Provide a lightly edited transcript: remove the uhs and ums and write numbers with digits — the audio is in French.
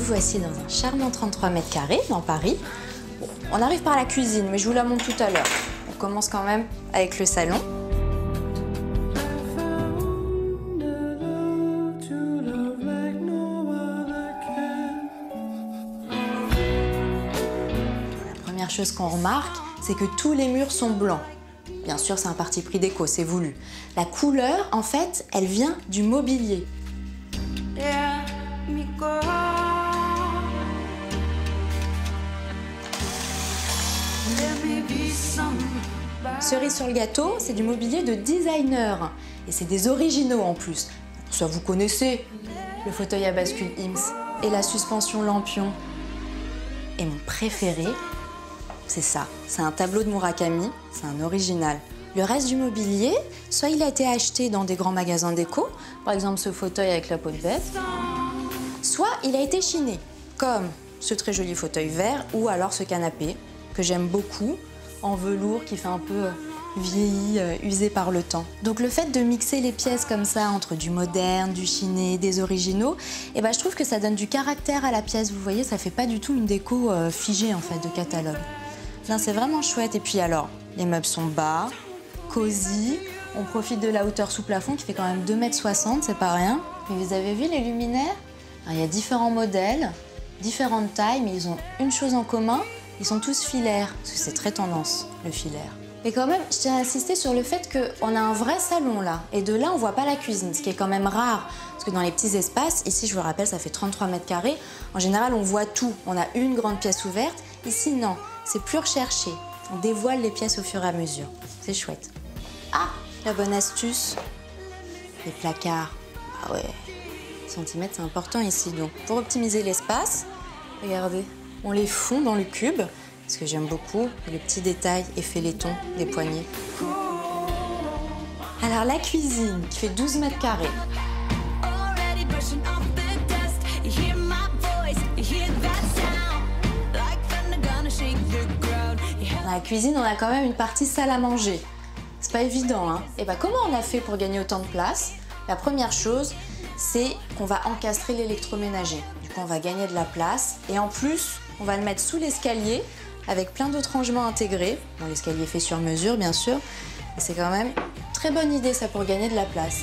voici dans un charmant 33 mètres carrés dans Paris. Bon, on arrive par la cuisine, mais je vous la montre tout à l'heure. On commence quand même avec le salon. La première chose qu'on remarque, c'est que tous les murs sont blancs. Bien sûr, c'est un parti pris déco, c'est voulu. La couleur, en fait, elle vient du mobilier. Cerise sur le gâteau, c'est du mobilier de designer. Et c'est des originaux en plus. Ça, vous connaissez. Le fauteuil à bascule IMSS et la suspension Lampion. Et mon préféré, c'est ça. C'est un tableau de Murakami, c'est un original. Le reste du mobilier, soit il a été acheté dans des grands magasins déco, par exemple ce fauteuil avec la peau de bête, soit il a été chiné, comme ce très joli fauteuil vert ou alors ce canapé que j'aime beaucoup, en velours qui fait un peu vieilli, usé par le temps. Donc le fait de mixer les pièces comme ça entre du moderne, du chiné, des originaux, eh ben, je trouve que ça donne du caractère à la pièce. Vous voyez, ça fait pas du tout une déco figée en fait de catalogue. Non, c'est vraiment chouette. Et puis alors, les meubles sont bas, cosy, on profite de la hauteur sous plafond qui fait quand même 2,60 m, c'est pas rien. Mais vous avez vu les luminaires? Alors, il y a différents modèles, différentes tailles, mais ils ont une chose en commun, ils sont tous filaires, parce que c'est très tendance, le filaire. Mais quand même, je tiens à insister sur le fait qu'on a un vrai salon là, et de là, on voit pas la cuisine, ce qui est quand même rare, parce que dans les petits espaces, ici, je vous rappelle, ça fait 33 mètres carrés, en général, on voit tout, on a une grande pièce ouverte. Ici, non, c'est plus recherché, on dévoile les pièces au fur et à mesure, c'est chouette. Ah, la bonne astuce, les placards, ah ouais, centimètres, c'est important ici, donc pour optimiser l'espace, regardez, on les fond dans le cube, parce que j'aime beaucoup les petits détails effets laiton des poignées. Alors la cuisine qui fait 12 mètres carrés. Dans la cuisine, on a quand même une partie salle à manger. C'est pas évident, hein. Et ben comment on a fait pour gagner autant de place? La première chose, c'est qu'on va encastrer l'électroménager. Du coup, on va gagner de la place. Et en plus, on va le mettre sous l'escalier avec plein d'autres rangements intégrés. Bon, l'escalier fait sur mesure, bien sûr. Et c'est quand même une très bonne idée, ça, pour gagner de la place.